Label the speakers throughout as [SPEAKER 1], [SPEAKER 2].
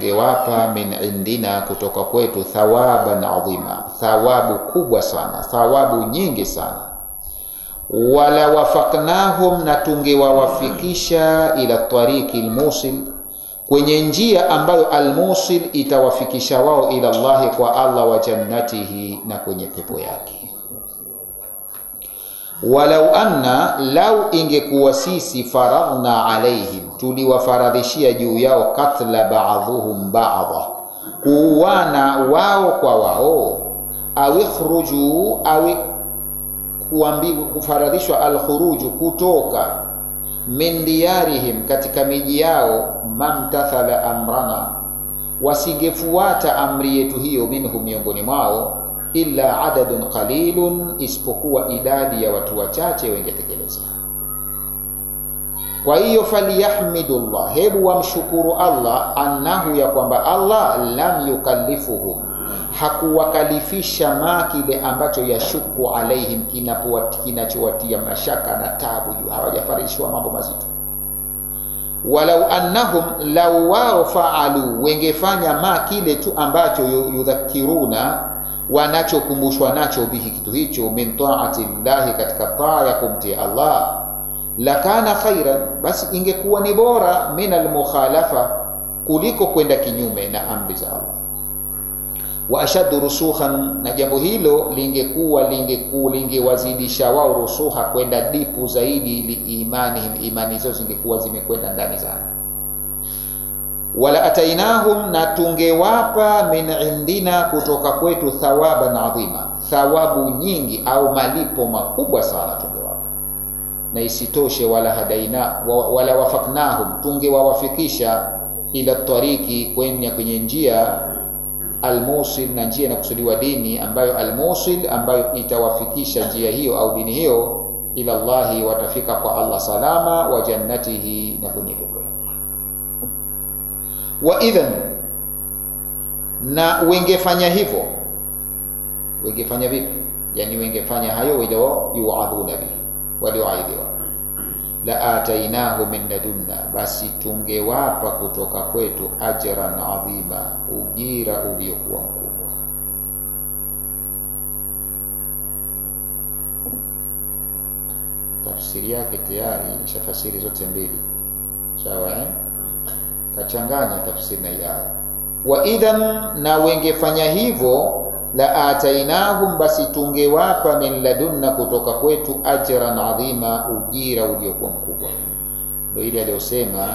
[SPEAKER 1] Tungewapa min indina, kutoka kwetu, thawaban adhima, thawabu kubwa sana, thawabu nyingi sana. Wala wafaqnahum, na tungewawafikisha ila tariki almusil, kwenye njia ambayo almusil itawafikisha wao ila Allah, kwa Allah, wa jannatihi, na kwenye pepo yake. Walau anna, lau ingekuwa sisi, faradhna alaihim, tuliwafaradhishia juu yao, katla ba'dhuhum ba'dha, kuuana wao kwa wao, au ikhruju, au kufaradhishwa alkhuruju, kutoka, min diyarihim, katika miji yao, mamtathala amrana, wasingefuata amri yetu hiyo, minhum, miongoni mwao, illa adadun qalilun, isipokuwa idadi ya watu wachache wengetekeleza. Kwa hiyo faliyahmidullah, hebu wamshukuru Allah, annahu, ya kwamba Allah, lam yukallifuhum, hakuwakalifisha ma, kile ambacho yashuku alaihim, kinachowatia mashaka na tabu, hawajafarishwa mambo mazito. Walau annahum, lau wao, faalu, wengefanya ma, kile tu ambacho yudhakiruna, wanachokumbushwa nacho, bihi, kitu hicho, min taati llahi, katika taa ya kumtii Allah, lakana khairan, basi ingekuwa ni bora, min almukhalafa, kuliko kwenda kinyume na amri za Allah. Wa ashaddu rusukhan, na jambo hilo lingewazidisha wao rusuha, kwenda dipu zaidi, liimanihim, imani zao zingekuwa zimekwenda ndani sana. Wala atainahum, na tungewapa, min indina, kutoka kwetu, thawaban adhima, thawabu nyingi au malipo makubwa sana tungewapa. Na isitoshe, wala wafaqnahum, tungewawafikisha, ila tariki, kwenye njia, almusil, na njia inakusudiwa dini ambayo almusil, ambayo itawafikisha njia hiyo au dini hiyo, ila Allahi, watafika kwa Allah salama, wa jannatihi, na kwenye pepo yake. Wa idhan, na wengefanya hivyo, wengefanya vipi? Yani wengefanya hayo wao yuadhuna bihi, walioaidhiwa, la atainahu min ladunna, basi tungewapa kutoka kwetu, ajran adhima, ujira uliokuwa mkubwa. Tafsiri yake tayari ishafasiri zote mbili, sawa kachanganya tafsiri na aya. Wa idhan, na wengefanya hivyo, la atainahum, basi tungewapa, min ladunna, kutoka kwetu, ajran adhima, ujira uliokuwa mkubwa. Ndio ile aliyosema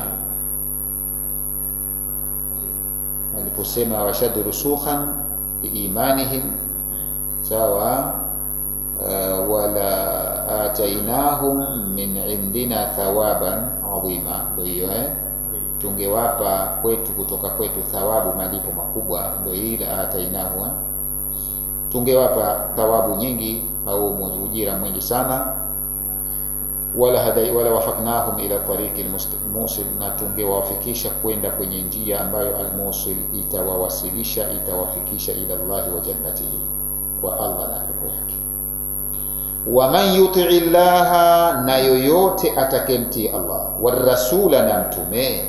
[SPEAKER 1] aliposema, washaddu rusukhan biimanihim, sawa, wala atainahum min indina thawaban adhima. Ndio hiyo tungewapa kwetu, kutoka kwetu, thawabu, malipo makubwa. Ndio ile atainahu, tungewapa thawabu nyingi au ujira mwingi sana. Wala wafaqnahum ila tariqi almusil, na tungewafikisha kwenda kwenye njia ambayo almusil itawafikisha ila Allah wa jannatihi, kwa Allah na pepo yake. Wa man yuti'i llaha, na yoyote atakemtii Allah, wa rasula, na mtume.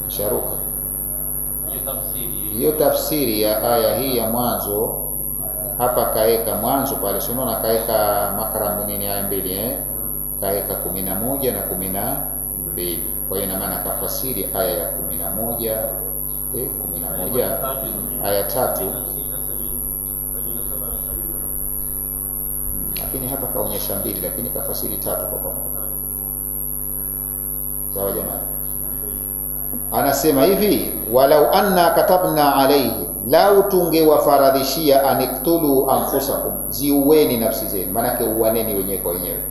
[SPEAKER 1] Sharuka hiyo tafsiri ya aya hii ya mwanzo hapa, kaeka mwanzo pale, unaona kaeka makram nini, aya mbili kaeka 11 na 12. Kwa hiyo ina maana kafasiri aya ya 11 aya 3, lakini hapa kaonyesha 2, lakini kafasiri 3 kwa pamoja. Sawa jamani? Anasema hivi, walau anna katabna alaihim, lau tungewafaradhishia, aniktulu anfusakum, ziueni nafsi zenu, manake uwaneni wenyewe kwa wenyewe,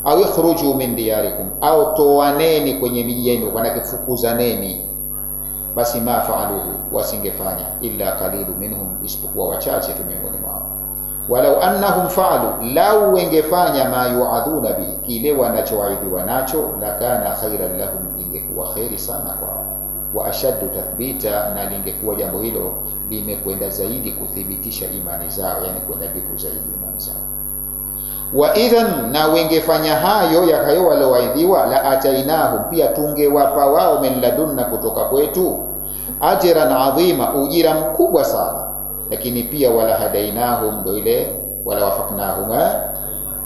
[SPEAKER 1] au ikhruju min diyarikum, au toaneni kwenye miji yenu, manake fukuzaneni, basi ma faaluhu, wasingefanya, illa qalilu minhum, isipokuwa wachache tu miongoni mwao. Walau annahum faalu, lau wengefanya, ma yuadhuna bi, kile wanachoaidhiwa nacho, lakana khairan lahum, ingekuwa khairi sana kwao. Wa ashaddu tathbita, na lingekuwa jambo hilo limekwenda zaidi kuthibitisha imani zao, yani kwenda vipu zaidi imani zao. Wa idhan, na wengefanya hayo ya hayo waliowaidhiwa, la atainahum, pia tungewapa wao min ladunna, kutoka kwetu, ajran adhima, ujira mkubwa sana. Lakini pia wala hadainahum, ndo ile wala wafaqnahum,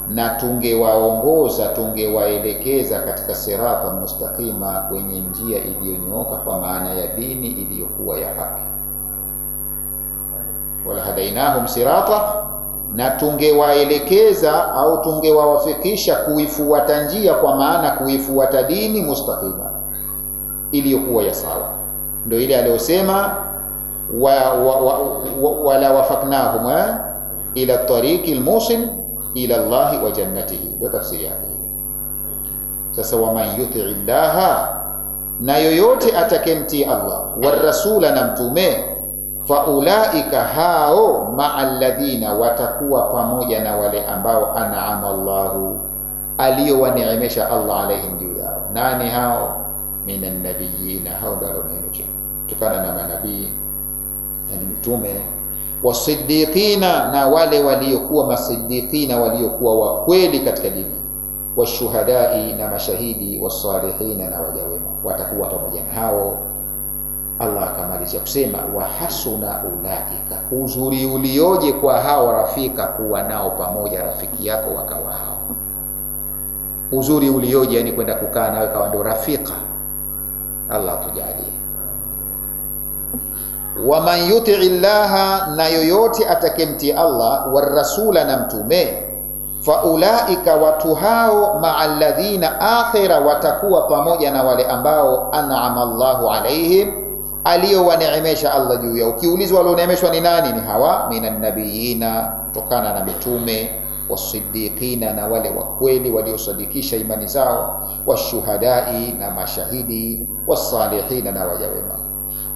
[SPEAKER 1] na tungewaongoza, tungewaelekeza katika sirata mustaqima, kwenye njia iliyonyooka, kwa maana ya dini iliyokuwa ya haki. Wala hadainahum sirata, na tungewaelekeza au tungewawafikisha kuifuata njia, kwa maana kuifuata dini mustaqima, iliyokuwa ya sawa. Ndio ile aliyosema wala wafaqnahum ila tariqi almusil ila Allah wa jannatihi, ndio tafsiri yake. Sasa waman yuti illaha, na yoyote atakemtii Allah, war rasula, na mtume, faulaika, hao, ma'al ladhina, watakuwa pamoja na wale ambao an'ama Allahu, aliyowaneemesha Allah alaihim, juu yao. Nani hao? Minan nabiyina, hao ndio walioneemeshwa kutokana na manabii, yani mitume, wasiddiqina, na wale waliokuwa masiddiqina, waliokuwa wa kweli katika dini, washuhadai, na mashahidi, wasalihina, na wajawema, watakuwa pamoja na hao. Allah akamalizia kusema wa hasuna ulaika, uzuri ulioje kwa hao rafika, kuwa nao pamoja, rafiki yako wakawa hao. Uzuri ulioje, yani kwenda kukaa nawe kawa ndio rafika. Allah tujalie. Waman yuti illaha, na yoyote atakemti Allah, war rasula, na mtume, faulaika, watu hao, ma'al ladhina, akhira, watakuwa pamoja na wale ambao an'ama Allahu alaihim, aliyowaneemesha Allah juu yao. Ukiulizwa walioneemeshwa ni nani? Ni hawa minan nabiyina, kutokana na mitume, wasiddiqina, na wale wa kweli waliosadikisha imani zao, washuhadai, na mashahidi, wasalihina, na wajawema.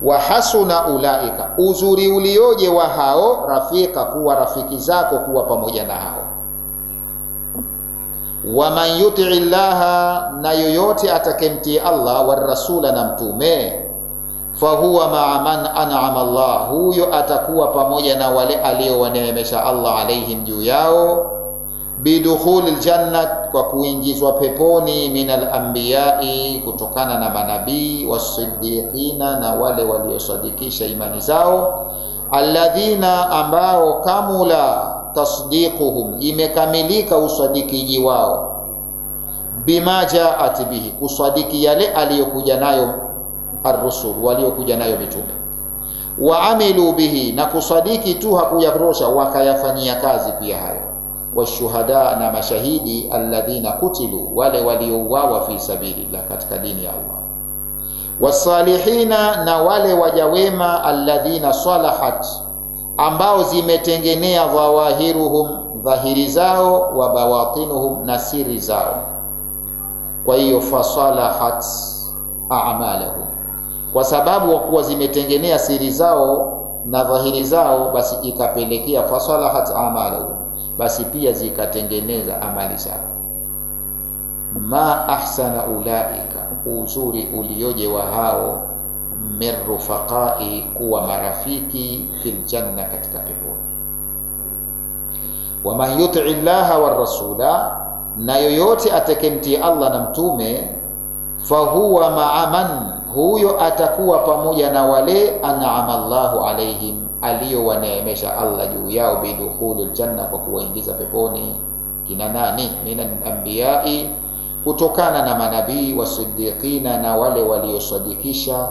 [SPEAKER 1] Wa hasuna ulaika, uzuri ulioje wa hao rafika, kuwa rafiki zako, kuwa pamoja na hao. Waman yuti illaha, na yoyote atakemtii Allah, war rasula, na mtume, fahuwa ma'a man an'ama Allah, huyo atakuwa pamoja na wale aliowaneemesha Allah alaihim, juu yao, bidukhulil jannat, kwa kuingizwa peponi, minal anbiya'i, kutokana na manabii, wasiddiqina, na wale waliosadikisha imani zao, alladhina, ambao kamula tasdiquhum, imekamilika usadikiji wao, bima ja'at bihi, kusadiki yale aliyokuja nayo ar-rusul, waliokuja nayo mitume, wa amilu bihi, na kusadiki tu hakuyakrosha, wakayafanyia kazi pia hayo, washuhada, na mashahidi, alladhina kutilu, wale waliouawa fi sabilillah, katika dini ya Allah, wasalihina, na wale wajawema, alladhina salahat, ambao zimetengenea dhawahiruhum, dhahiri zao, wa bawatinuhum, na siri zao. Kwa hiyo fasalahat a'malahum, kwa sababu wakuwa zimetengenea siri zao na dhahiri zao, basi ikapelekea fasalahat a'malahum, basi pia zikatengeneza amali zao. Ma ahsana ulaika, uzuri ulioje wa hao, mirrufaqai, kuwa marafiki, fil janna, katika peponi. Waman yuti illaha war rasula, na yoyote atakemtii Allah na mtume, fahuwa ma'a man, huyo atakuwa pamoja na wale an'ama Allahu alaihim, aliyowaneemesha Allah juu yao, bidukhulil janna, kwa kuwaingiza peponi. Kina nani? Minan anbiya'i, kutokana na manabii, wasiddiqina, na wale waliosadikisha,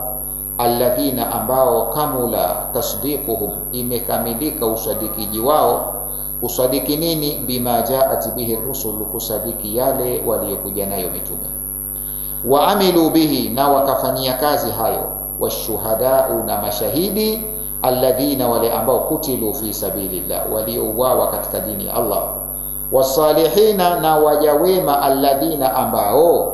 [SPEAKER 1] alladhina, ambao kamula tasdiquhum, imekamilika usadikiji wao. Usadiki nini? Bima ja'at bihi rusul, kusadiki yale waliokuja nayo mitume, wa amilu bihi, na wakafanyia kazi hayo, washuhadau, na mashahidi, alladhina, wale ambao kutilu fi sabilillah, waliouawa katika dini ya Allah, wasalihina, na wajawema, alladhina, ambao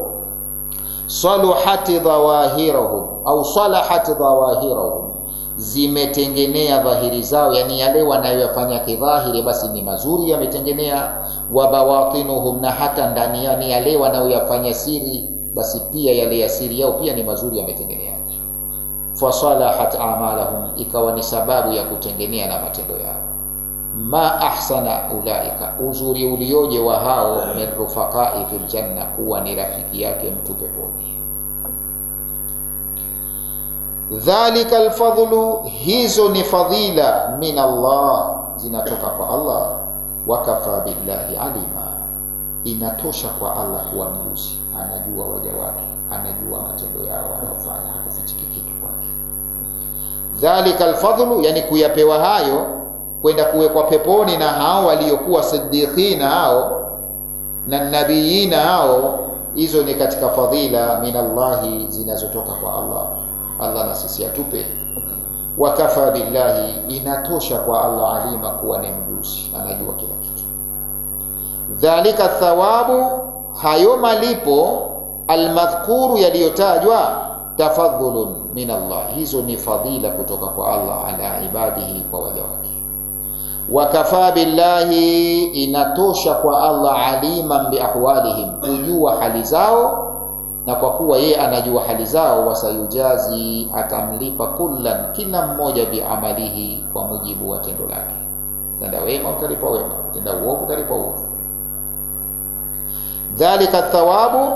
[SPEAKER 1] salahati dhawahiruhum, au salahati dhawahiruhum, zimetengenea dhahiri zao, yani yale wanayoyafanya kidhahiri basi ni mazuri, yametengenea, wa bawatinuhum, na hata ndani yani yale wanayoyafanya siri, basi pia yale ya siri yao pia ni mazuri, yametengenea. Fasalahat a'malahum, ikawa ni sababu ya kutengenea na matendo yao. ma ahsana ulaika, uzuri ulioje wa hao, min rufaqai fil janna, kuwa ni rafiki yake mtu peponi. Dhalika alfadlu, hizo ni fadhila, min Allah, zinatoka kwa Allah. Wakafa billahi alima, inatosha kwa Allah kuwa mjuzi, anajua waja wake, anajua matendo yao wanaofanya, hakufichiki kitu kwake. Dhalika alfadlu, yani kuyapewa hayo, kwenda kuwekwa peponi na hao waliokuwa siddiqina hao na nabiyina hao, hizo ni katika fadhila min Allahi, zinazotoka kwa Allah. Allah na sisi atupe. Wakafa billahi, inatosha kwa Allah alima, kuwa ni mjuzi, anajua kila kitu. Dhalika thawabu, hayo malipo, almadhkuru, yaliyotajwa, tafadhulun min Allah, hizo ni fadhila kutoka kwa Allah ala ibadihi, kwa waja wake. Wakafa billahi, inatosha kwa Allah aliman bi ahwalihim, kujua hali zao, na kwa kuwa yeye anajua hali zao, wasayujazi, atamlipa kullan, kila mmoja, bi amalihi, kwa mujibu wa tendo lake. Tenda wema utalipa wema, tenda uovu utalipa uovu. Dhalika thawabu,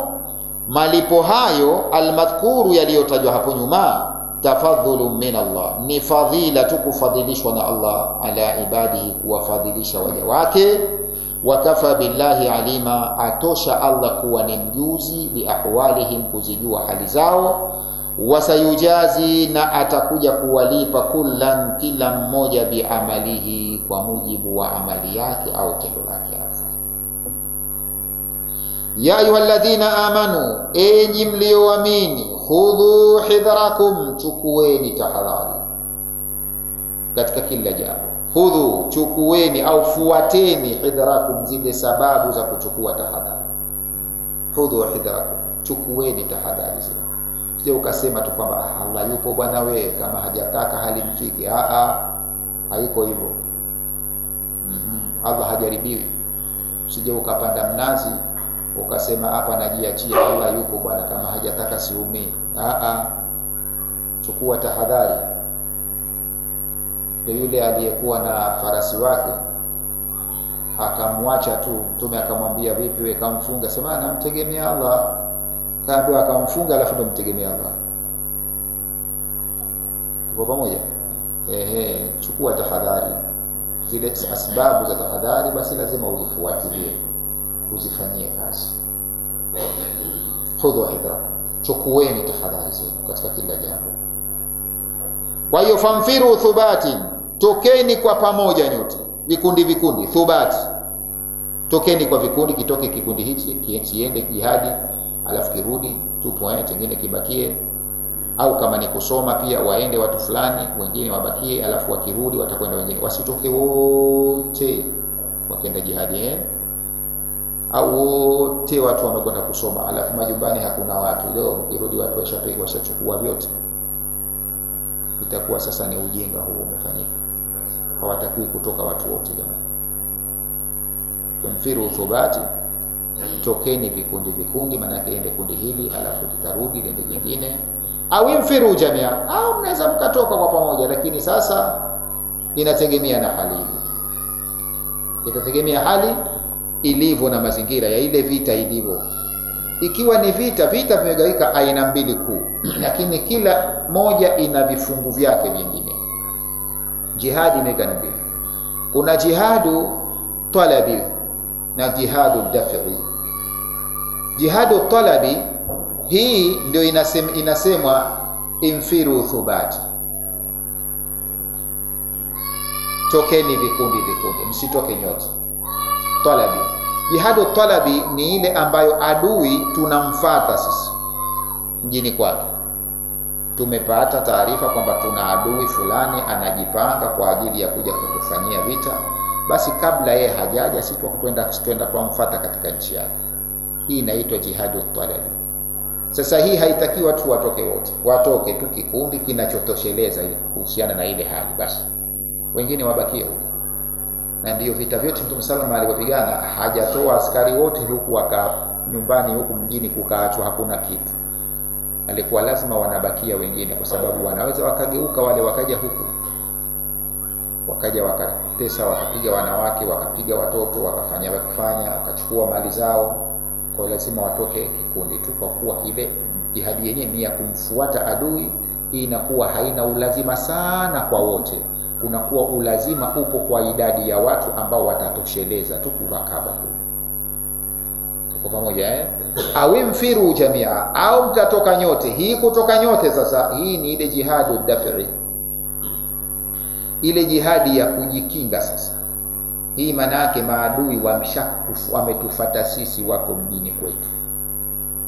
[SPEAKER 1] malipo hayo, almadhkuru, yaliyotajwa hapo nyuma, tafadhulu min Allah, ni fadhila tu, kufadhilishwa na Allah ala ibadihi, kuwafadhilisha waja wake. Wakafa billahi alima, atosha Allah kuwa ni mjuzi, bi ahwalihim, kuzijua hali zao. Wasayujazi, na atakuja kuwalipa, kullan, kila mmoja, bi amalihi, kwa mujibu wa amali yake au tendo lake. Ya ayyuhalladhina amanu, enyi mlioamini, khudhu hidharakum, chukueni tahadhari katika kila jambo. Khudhu, chukueni au fuateni, hidharakum, zile sababu za kuchukua tahadhari. Khudhu hidharakum, chukueni tahadhari zile. Sio ukasema tu kwamba Allah yupo bwana, we kama hajataka halimfiki. Haiko hivyo. Allah hajaribiwi. Usije ukapanda mnazi ukasema hapa najiachia, Allah yupo bwana, kama hajataka siumii. Chukua tahadhari. Ndio yule aliyekuwa na farasi wake akamwacha tu, Mtume akamwambia vipi wewe, kamfunga? Sema namtegemea Allah. Kaambiwa akamfunga, alafu ndo mtegemea Allah. Tuko pamoja? Chukua tahadhari. Zile sababu za tahadhari basi lazima uzifuatilie, uzifanyie kazi. Khudhu hidrakum, chukueni tahadhari zenu katika kila jambo. Kwa hiyo famfiru thubatin, tokeni kwa pamoja nyote, vikundi vikundi, thubati, tokeni kwa vikundi. Kitoke kikundi hichi kiende jihadi, alafu kirudi, tupo kingine kibakie. Au kama ni kusoma pia, waende watu fulani, wengine wabakie, alafu wakirudi watakwenda wengine. Wasitoke wote wakaenda jihadi, au wote watu wamekwenda kusoma, alafu majumbani hakuna watu. Leo ukirudi watu washachukua vyote, itakuwa sasa ni ujinga huu umefanyika. Hawatakiwi kutoka watu wote jamani. Kumfiru thubati, tokeni vikundi vikundi, maana yake ende kundi hili alafu litarudi lende jingine. Au mfiru jamia, au mnaweza mkatoka kwa pamoja, lakini sasa inategemea na hali. Itategemea hali ilivyo na mazingira ya ile vita ilivyo. Ikiwa ni vita vimegawika aina mbili kuu, lakini kila moja ina vifungu vyake vingine. Jihadi imegawika mbili. Kuna jihadu talabi na jihadu dafi. Jihadu talabi, hii ndio inasemwa infiru thubati, tokeni vikundi vikundi, msitoke nyote. Talabi, jihadu talabi ni ile ambayo adui tunamfuata sisi mjini kwake. Tumepata taarifa kwamba tuna adui fulani anajipanga kwa ajili ya kuja kutufanyia vita, basi kabla yeye hajaja sisi twenda kumfuata katika nchi yake. Hii inaitwa jihadu talabi. Sasa hii haitakiwa tu watoke wote, watoke tu kikundi kinachotosheleza kuhusiana na ile hali, basi wengine wabakie huko. Na ndiyo vita vyote Mtume sallallahu alaihi wasallam alipigana, hajatoa askari wote huku waka nyumbani, huku mjini kukaachwa hakuna kitu. Alikuwa lazima wanabakia wengine, kwa sababu wanaweza wakageuka wale wakaja huku. wakaja wakatesa, wakapiga wanawake, wakapiga watoto, wakafanya wakachukua mali zao. Kwa lazima watoke kikundi tu, kwa kuwa ile jihadi yenyewe ni ya kumfuata adui. Hii inakuwa haina ulazima sana kwa wote, kunakuwa ulazima upo kwa idadi ya watu ambao watatosheleza tu kuwakaba. Tuko pamoja au mfiru jamia, au mtatoka nyote. Hii kutoka nyote sasa, hii ni ile jihadu dafi, ile jihadi ya kujikinga. Sasa hii maana yake maadui wametufuata sisi, wako mjini kwetu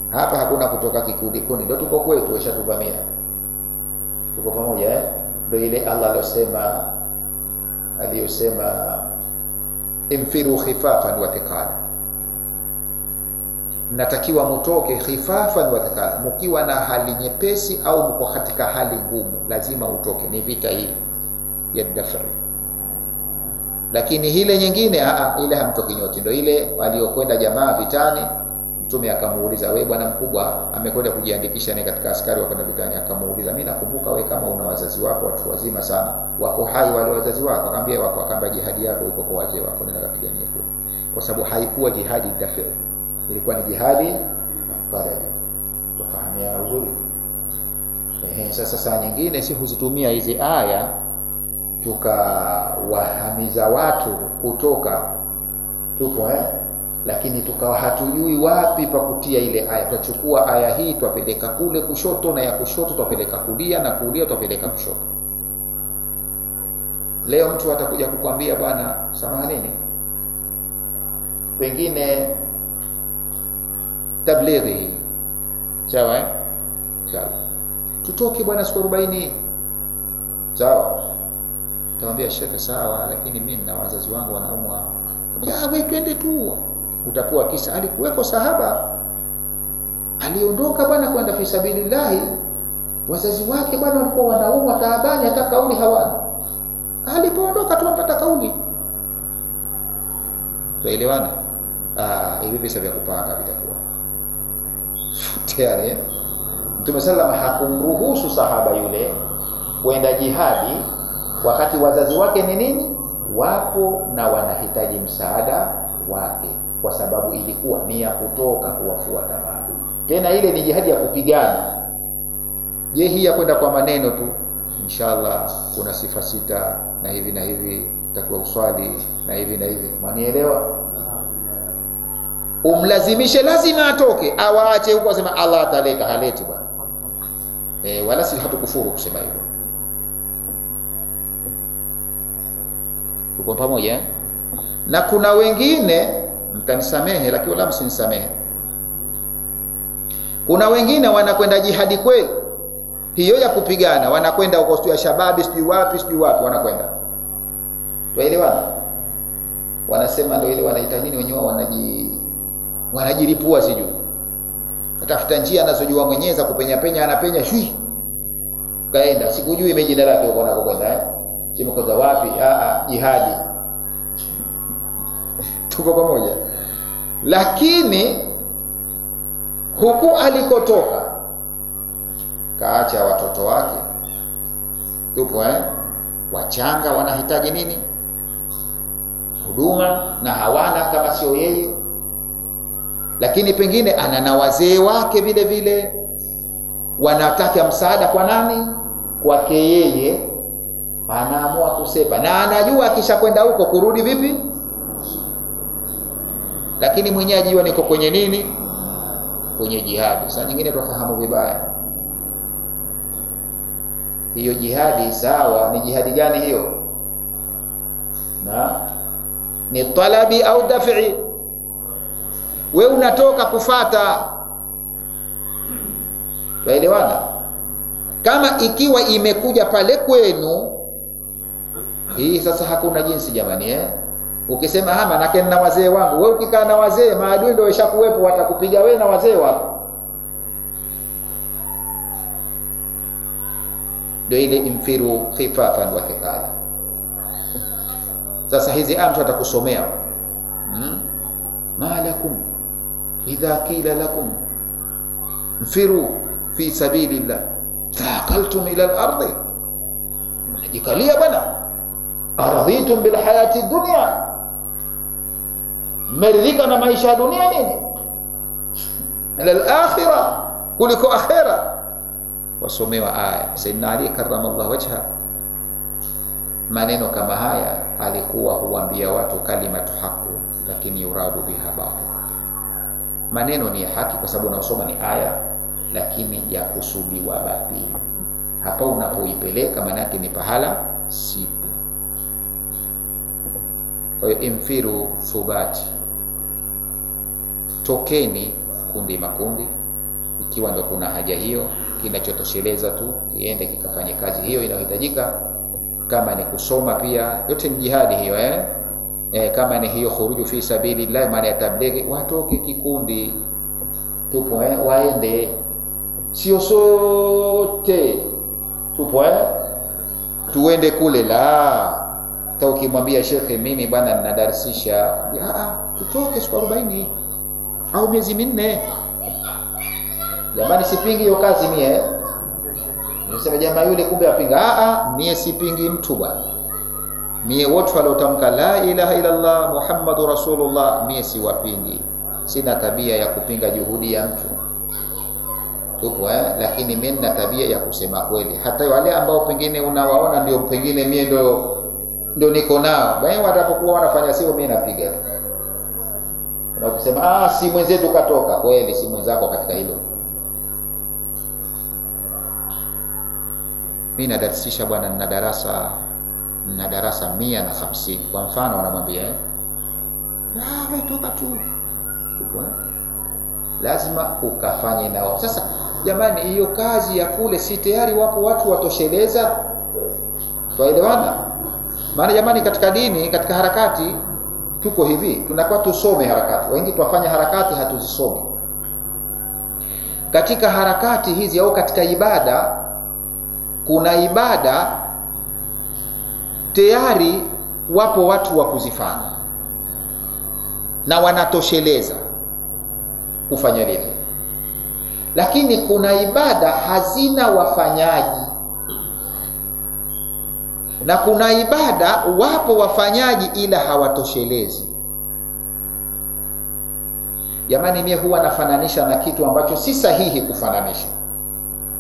[SPEAKER 1] hapa, hakuna kutoka kikundi, ndio tuko kwetu, washatuvamia. Tuko pamoja ndio ile Allah aliyosema imfiru khifafan wa thiqala, mnatakiwa mtoke khifafan wa thiqala, mkiwa na hali nyepesi au mko katika hali ngumu, lazima utoke. Ni vita hii ya dafi. Lakini ile nyingine ile hamtoki nyote. Ndio ile waliokwenda jamaa vitani, Mtume akamuuliza, wewe bwana mkubwa amekwenda kujiandikisha ni katika askari wakwenda vitani, akamuuliza, mimi nakumbuka wewe kama una wazazi wako watu wazima sana, wako hai wale wazazi wako? Akamwambia wako. Akamba jihadi yako iko kwa wazee wako, nenda kapiganie kule. Kwa sababu haikuwa jihadi dafi, ilikuwa ni jihadi talab. Tufahamia uzuri. Sasa saa nyingine si huzitumia hizi aya tukawahamiza watu kutoka, tupo lakini tukawa hatujui wapi pa kutia ile aya. Tutachukua aya hii tupeleka kule kushoto, na ya kushoto tupeleka kulia, na kulia tupeleka kushoto. Leo mtu atakuja kukwambia, bwana samahanini, pengine tablighi sawa sawa, tutoke bwana siku 40 sawa. Tamwambia shekhe sawa, lakini mimi na wazazi wangu wanaumwa. Wewe twende tu. Utakuwa kisa alikuweko sahaba aliondoka bwana kwenda fi sabilillah, wazazi wake bwana walikuwa wanaumwa taabani, hata kauli hawana. Alipoondoka tu mpata kauli. Tuelewana? Hivi pesa vya kupanga vitakuwa tayari. Mtume sallallahu alayhi wasallam hakumruhusu sahaba yule kwenda jihadi wakati wazazi wake ni nini, wapo na wanahitaji msaada wake, kwa sababu ilikuwa ni ya kutoka kuwafuata maadui. Tena ile ni jihadi ya kupigana. Je, hii ya kwenda kwa maneno tu, inshallah kuna sifa 6 na hivi na hivi, takuwa uswali na hivi na hivi, manielewa? Umlazimishe lazima atoke, awaache huko asema Allah ataleta, haleti bwana. Wala si hatukufuru kusema hivyo. Tuko pamoja na kuna wengine, mtanisamehe lakini wala msinisamehe, kuna wengine wanakwenda jihadi kweli hiyo ya kupigana, wanakwenda huko ya shababi sijui wapi wanakwenda. Tuelewana? Wanasema ndio ile wanaita nini wenyewe, wanajilipua sijui. Atafuta njia anazojua mwenyewe za kupenya anapenya shui. Kaenda sikujui jina lake huko anakokwenda simekoza wapi, jihadi. Tuko pamoja. Lakini huku alikotoka kaacha watoto wake, tupo wachanga wanahitaji nini, huduma, na hawana kama sio yeye. Lakini pengine ana na wazee wake vile vile wanataka msaada kwa nani, kwake yeye. Anaamua kusepa na anajua akishakwenda huko kurudi vipi, lakini mwenyewe ajua niko kwenye nini, kwenye jihadi. Sasa nyingine tufahamu vibaya hiyo jihadi. Sawa, ni jihadi gani hiyo? Na ni talabi au dafi? Wewe unatoka kufata, tuelewana? Kama ikiwa imekuja pale kwenu hii, sasa hakuna jinsi jamani. Ukisema hama na na wazee wangu, wewe ukikaa na wazee, maadui ndio washakuwepo, watakupiga wewe na wazee wako. Ndio ile imfiru khifafan wa thiqala. Sasa hizi mtu atakusomea malakum idha qila lakum mfiru fi sabilillah thaqaltum ila al-ardi, najikalia bwana Aradhitum bil hayati dunya, mmeridhika na maisha ya dunia nini? Ila al-akhirah, kuliko akhirah. Wasomewa aya. Sayyidina Ali karramallahu wajha, maneno kama haya alikuwa huambia watu kalimatu haqu lakini yuradu biha batil. Maneno ni ya haki kwa sababu unaosoma ni aya, lakini ya kusudiwa batili. Hapa unapoipeleka maana yake ni pahala sipo. Kwa hiyo imfiru thubati, tokeni kundi makundi, ikiwa ndo kuna haja hiyo, kinachotosheleza tu kiende kikafanye kazi hiyo inayohitajika. Kama ni kusoma pia, yote ni jihadi hiyo kama ni hiyo khuruju fi sabilillah, maana ya tablighi, watoke kikundi tupo waende, sio sote tupo tuende kule. La, hata ukimwambia shekhe mimi bwana ninadarsisha, tutoke siku 40 au miezi 4. Jamani, sipingi hiyo kazi mie. Nisema jamaa yule kumbe apinga. Mie sipingi mtu bwana. Mie wote waliotamka la ilaha illa Allah Muhammadur Rasulullah, mie siwapingi. Sina tabia ya kupinga juhudi ya mtu. Tupo lakini mimi nina tabia ya kusema kweli. Hata wale ambao pengine unawaona ndio pengine mie ndio niko nao, bali watapokuwa wanafanya sio, mimi napiga. Na kusema si mwenzetu katoka, kweli si mwenzako katika hilo. Mimi nadarsisha bwana, nina darasa 150. Kwa mfano anamwambia wewe toka tu. Lazima ukafanye nao. Sasa jamani, hiyo kazi ya kule si tayari wapo watu watosheleza? Tuelewana? Maana jamani, katika dini, katika harakati tuko hivi, tunakuwa tusome harakati. Wengi tuwafanya harakati hatuzisomi. Katika harakati hizi au katika ibada, kuna ibada tayari wapo watu wa kuzifanya na wanatosheleza kufanya lile, lakini kuna ibada hazina wafanyaji, na kuna ibada wapo wafanyaji ila hawatoshelezi. Jamani, mimi huwa nafananisha na kitu ambacho si sahihi kufananisha,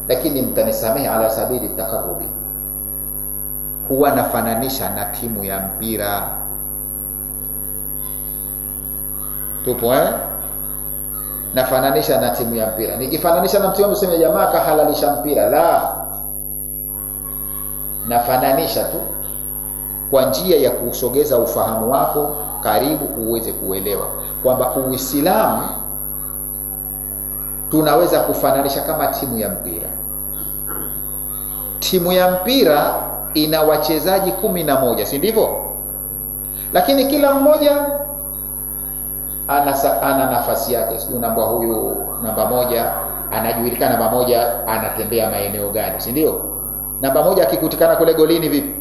[SPEAKER 1] lakini mtanisamehe ala sabili taqarrubi. Huwa nafananisha na timu ya mpira. Tupo nafananisha na timu ya mpira. Nikifananisha na mtu wangu useme jamaa kahalalisha mpira, la. Nafananisha tu kwa njia ya kusogeza ufahamu wako karibu uweze kuelewa kwamba Uislamu tunaweza kufananisha kama timu ya mpira. Timu ya mpira ina wachezaji 11, si ndivyo? Lakini kila mmoja ana nafasi yake. Sio namba huyu namba 1 anajulikana, namba 1 anatembea maeneo gani, si ndio? Namba 1 akikutikana kule golini vipi?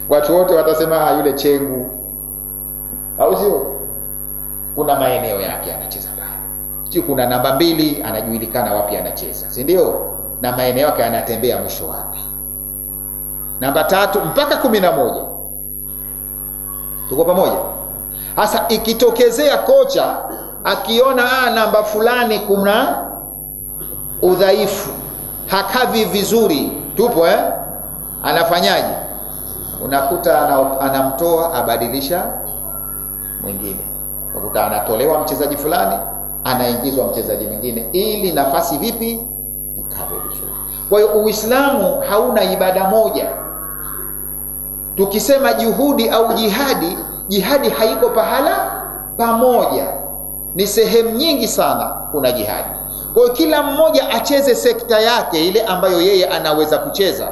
[SPEAKER 1] Watu wote watasema yule chengu, au sio? Kuna maeneo yake anacheza pale. Sio kuna namba 2 anajulikana wapi anacheza, si ndio? Na maeneo yake anatembea mwisho wapi. Namba 3 mpaka 11. Tuko pamoja? Sasa ikitokezea kocha akiona namba fulani kuna udhaifu, hakavi vizuri, tupo anafanyaje? Unakuta anamtoa, abadilisha mwingine. Unakuta anatolewa mchezaji fulani, anaingizwa mchezaji mwingine, ili nafasi vipi ikawe vizuri. Kwa hiyo Uislamu hauna ibada moja. Tukisema juhudi au jihadi haiko pahala pamoja, ni sehemu nyingi sana kuna jihadi. Kwa hiyo kila mmoja acheze sekta yake ile ambayo yeye anaweza kucheza.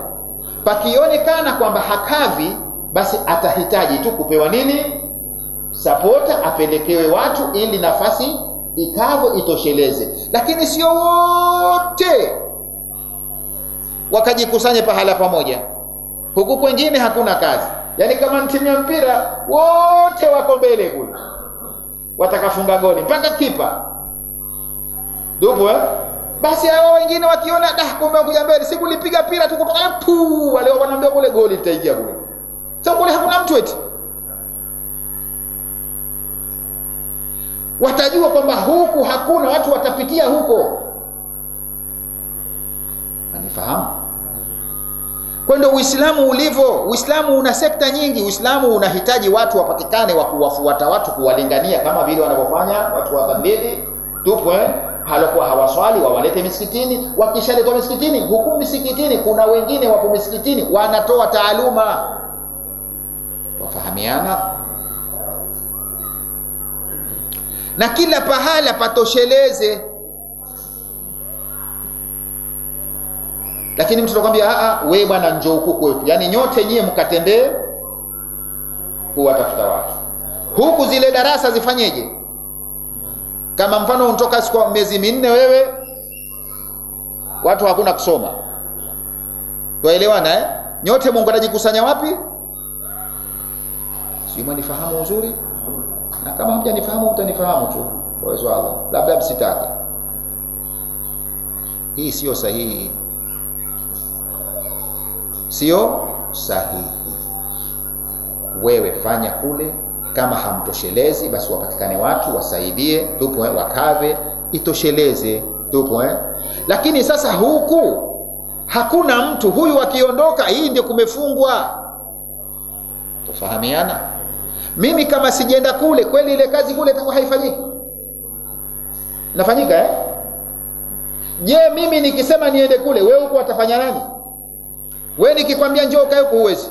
[SPEAKER 1] Pakionekana kwamba hakavi, basi atahitaji tu kupewa nini? Supporta, apelekewe watu ili nafasi ikavo itosheleze. Lakini sio wote wakajikusanye pahala pamoja. Huku kwingine hakuna kazi. Yaani kama timu ya mpira wote wako mbele kule, watakafunga goli mpaka kipa. Dupo Basi hao wengine wakiona kumbe kuja mbele, siku lipiga pila tu kutoka tu, wale wanaambia kule goli litaingia kule. Sasa kule hakuna mtu eti. Watajua kwamba huku hakuna watu, watapitia huko. Anifahamu? Kwa ndio Uislamu ulivyo. Uislamu una sekta nyingi. Uislamu unahitaji watu wapatikane wa kuwafuata watu, kuwalingania kama vile wanavyofanya watu wa tablighi. Halakuwa hawaswali wawalete misikitini, wakishaletwa misikitini, hukumu misikitini, kuna wengine wapo misikitini wanatoa taaluma. Wafahamiana? Na kila pahala patosheleze. Lakini mtu anakuambia wewe bwana njoo huku kwetu. Yaani nyote nyie mkatembee kuwatafuta watu. Huku zile darasa zifanyeje? Kama mfano unatoka siku miezi 4 wewe, watu hakuna kusoma. Tuelewana Nyote mngatajikusanya wapi? Sio mnifahamu uzuri? Na kama mjanifahamu mtanifahamu tu kwa uwezo wa Allah. Labda msitake. Hii sio sahihi. Sio sahihi. Wewe fanya kule, kama hamtoshelezi basi wapatikane watu wasaidie, tupo wakave itosheleze, tupo Lakini sasa huku hakuna mtu, huyu akiondoka hii ndio kumefungwa. Tufahamiana? Mimi kama sijienda kule, kweli ile kazi kule itakuwa haifanyiki? Nafanyika Je, mimi nikisema niende kule, wewe huko watafanya nani? Wewe nikikwambia njoo kae huko uwezi.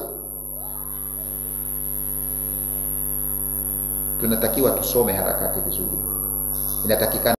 [SPEAKER 1] Tunatakiwa tusome harakati vizuri. Inatakikana